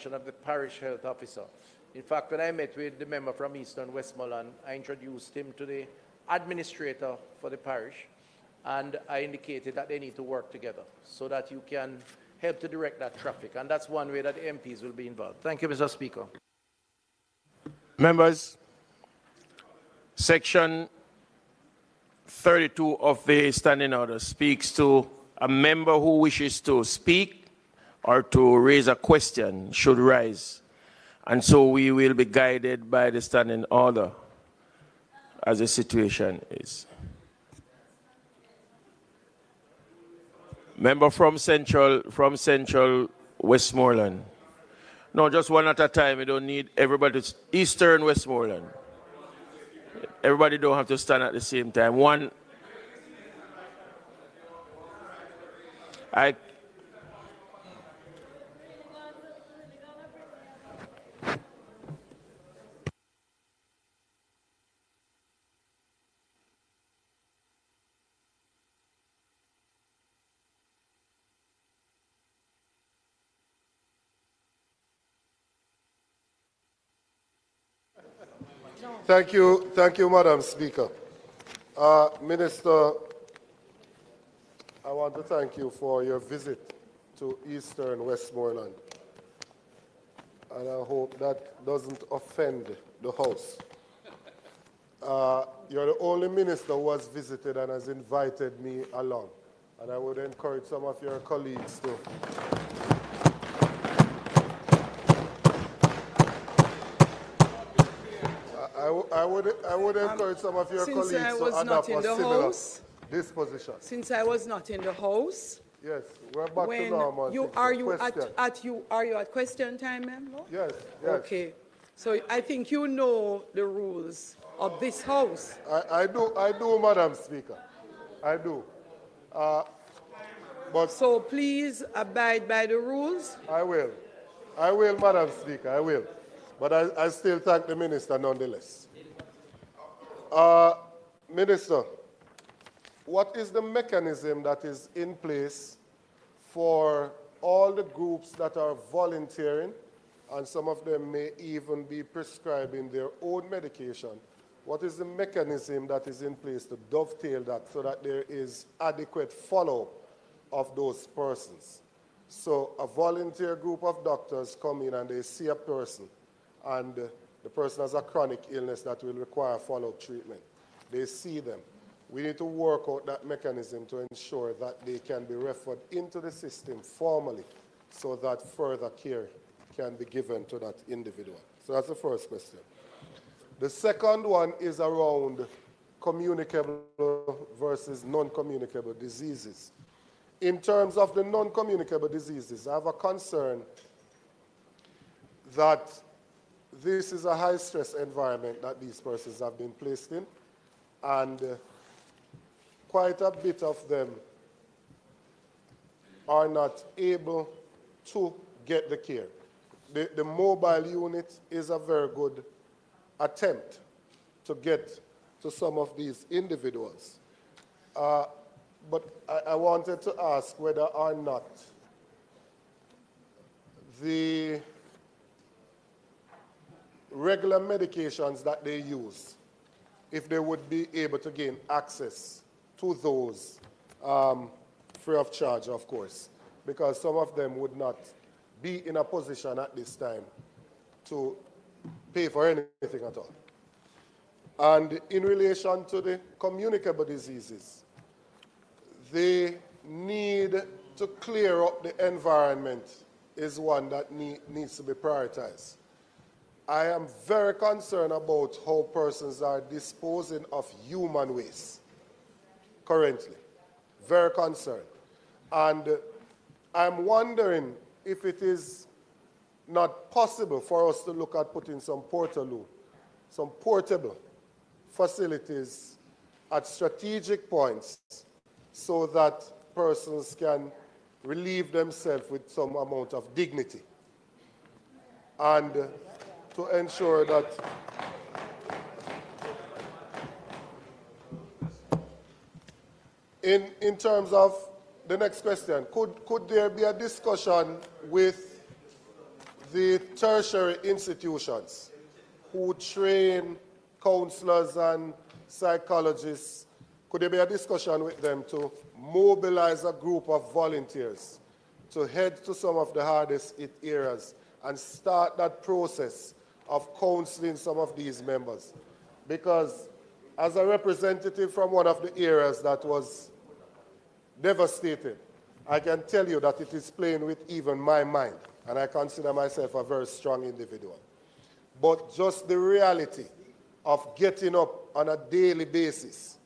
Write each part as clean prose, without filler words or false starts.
of the parish health officer. In fact, when I met with the member from Eastern Westmoreland, I introduced him to the administrator for the parish, and I indicated that they need to work together so that you can help to direct that traffic. And that's one way that the MPs will be involved. Thank you, Mr. Speaker. Members, Section 32 of the Standing Order speaks to a member who wishes to speak or to raise a question should rise. And so we will be guided by the Standing Order as the situation is. Member from Central Westmoreland. No, just one at a time. We don't need everybody. Eastern Westmoreland. Everybody don't have to stand at the same time. One. Thank you, Madam Speaker. Minister, I want to thank you for your visit to Eastern Westmoreland. And I hope that doesn't offend the House. You're the only minister who has visited and has invited me along. And I would encourage some of your colleagues to I would encourage some of your colleagues to adopt a similar disposition. Since I was not in the House. Yes, we're back to normal. Are you at question time, member? Yes. Okay. So I think you know the rules of this House. I do, Madam Speaker. I do. But so please abide by the rules. I will, Madam Speaker, I will. But I still thank the minister nonetheless. Minister, what is the mechanism that is in place for all the groups that are volunteering, and some of them may even be prescribing their own medication? What is the mechanism that is in place to dovetail that so that there is adequate follow-up of those persons? So a volunteer group of doctors come in and they see a person, and the person has a chronic illness that will require follow-up treatment. They see them. We need to work out that mechanism to ensure that they can be referred into the system formally so that further care can be given to that individual. So that's the first question. The second one is around communicable versus non-communicable diseases. In terms of the non-communicable diseases, I have a concern that this is a high-stress environment that these persons have been placed in, and quite a bit of them are not able to get the care. The mobile unit is a very good attempt to get to some of these individuals. But I wanted to ask whether or not the regular medications that they use, if they would be able to gain access to those free of charge, of course, because some of them would not be in a position at this time to pay for anything at all. And in relation to the communicable diseases, the need to clear up the environment is one that needs to be prioritized. I am very concerned about how persons are disposing of human waste currently. Very concerned. And I'm wondering if it is not possible for us to look at putting some portable facilities at strategic points so that persons can relieve themselves with some amount of dignity, and to ensure that in terms of the next question, could there be a discussion with the tertiary institutions who train counselors and psychologists, could there be a discussion with them to mobilize a group of volunteers to head to some of the hardest hit areas and start that process of counseling some of these members? Because as a representative from one of the areas that was devastated, I can tell you that it is playing with even my mind, and I consider myself a very strong individual. But just the reality of getting up on a daily basis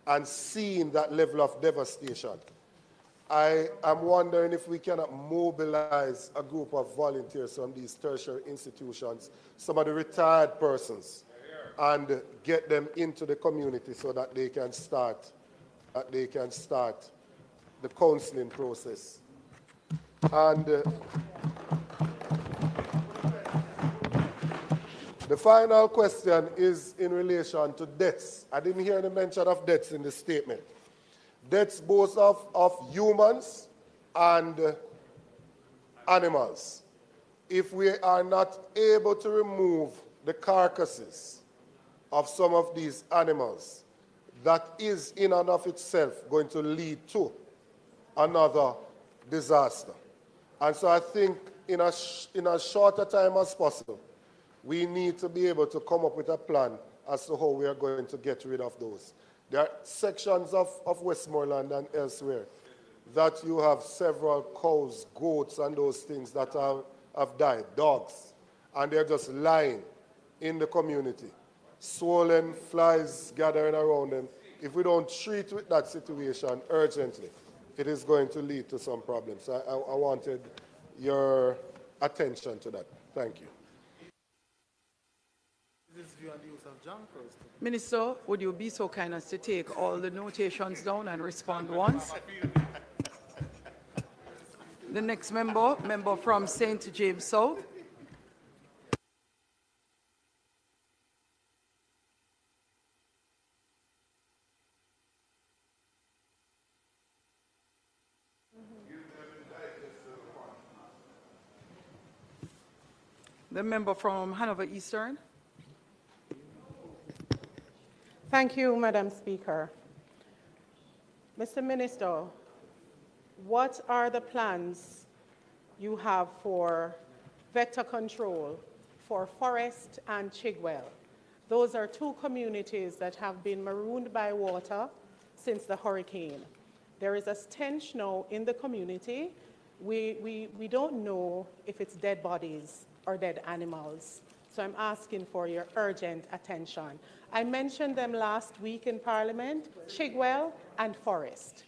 and seeing that level of devastation, I am wondering if we cannot mobilize a group of volunteers from these tertiary institutions, some of the retired persons, and get them into the community so that they can start the counseling process. And the final question is in relation to deaths. I didn't hear any mention of deaths in the statement. Deaths both of humans and animals. If we are not able to remove the carcasses of some of these animals, that is in and of itself going to lead to another disaster. And so I think in as short a time as possible, we need to be able to come up with a plan as to how we are going to get rid of those. There are sections of Westmoreland and elsewhere that you have several cows, goats, and those things that have died, dogs, and they're just lying in the community, swollen, flies gathering around them. If we don't treat with that situation urgently, it is going to lead to some problems. I wanted your attention to that. Thank you. Minister, would you be so kind as to take all the notations down and respond once? The next member from St. James South. The member from Hanover Eastern. Thank you, Madam Speaker. Mr. Minister, what are the plans you have for vector control for Forest and Chigwell? Those are two communities that have been marooned by water since the hurricane. There is a stench now in the community. We don't know if it's dead bodies or dead animals. So I'm asking for your urgent attention. I mentioned them last week in Parliament, Chigwell and Forest.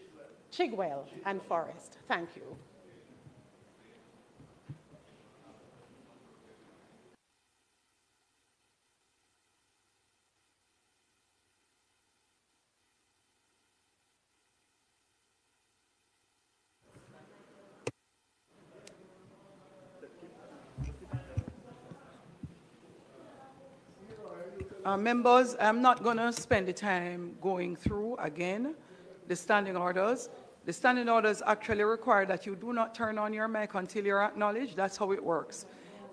Chigwell and Forest. Thank you. Members, I'm not going to spend the time going through again the standing orders. The standing orders actually require that you do not turn on your mic until you're acknowledged. That's how it works.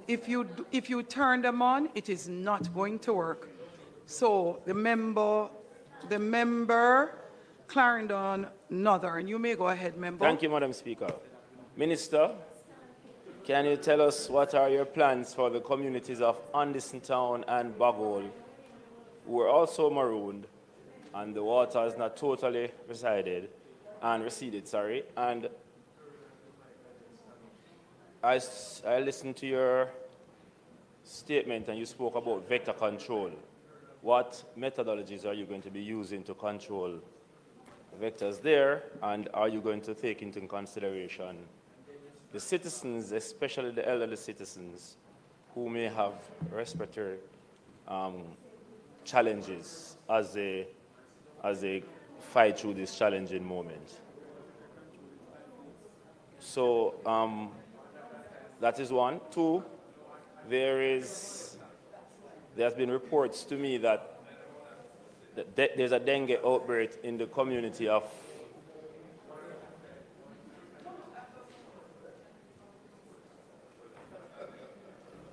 If you turn them on, it is not going to work. So the member Clarendon Northern, you may go ahead, member. Thank you, Madam Speaker. Minister, can you tell us what are your plans for the communities of Anderson Town and Boghole, who were also marooned, and the water is not totally receded, and I listened to your statement and you spoke about vector control. What methodologies are you going to be using to control vectors there, and are you going to take into consideration the citizens, especially the elderly citizens, who may have respiratory challenges as they fight through this challenging moment? So that is one. Two, there has been reports to me that there's a dengue outbreak in the community of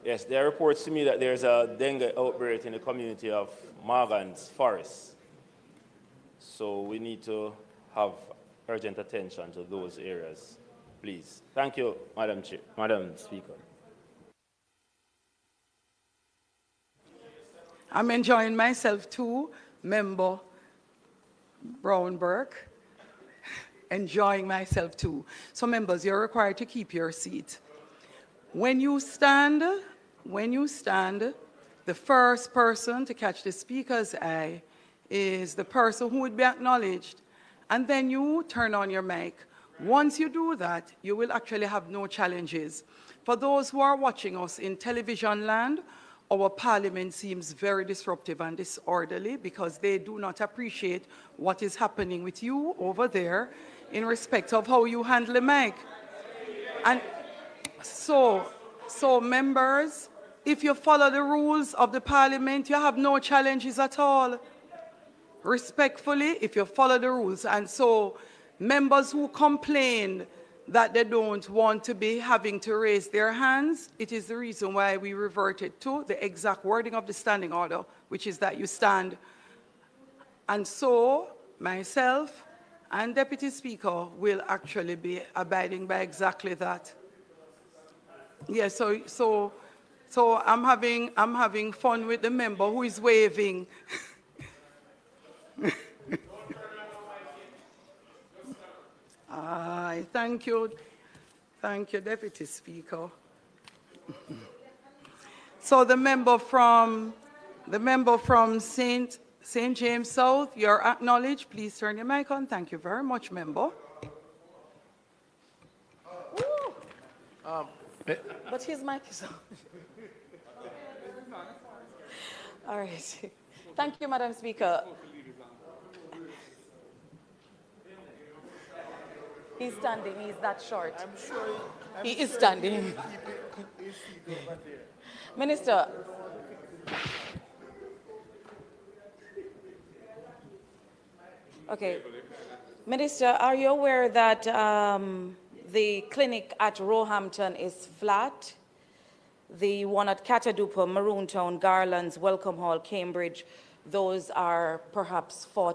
Yes, there are reports to me that there's a dengue outbreak in the community of Morgan's Forest. So we need to have urgent attention to those areas, please. Thank you, Madam Speaker. I'm enjoying myself too, Member Brown-Burke. Enjoying myself too. So members, you're required to keep your seat. When you stand, the first person to catch the speaker's eye is the person who would be acknowledged. And then you turn on your mic. Once you do that, you will actually have no challenges. For those who are watching us in television land, our parliament seems very disruptive and disorderly because they do not appreciate what is happening with you over there in respect of how you handle the mic. And so members, if you follow the rules of the parliament, you have no challenges at all. Respectfully, if you follow the rules. And so members who complain that they don't want to be having to raise their hands, it is the reason why we reverted to the exact wording of the standing order, which is that you stand. And so myself and Deputy Speaker will actually be abiding by exactly that. Yeah, so I'm having fun with the member who is waving. Thank you, Deputy Speaker. So the member from St. James South, you're acknowledged. Please turn your mic on. Thank you very much, member. But his mic is on. All right. Thank you, Madam Speaker. He's standing. He's that short. I'm sure he is standing. Minister. Okay. Minister, are you aware that the clinic at Roehampton is flat? The one at Catadupa, Maroontown, Garlands, Welcome Hall, Cambridge, those are perhaps 40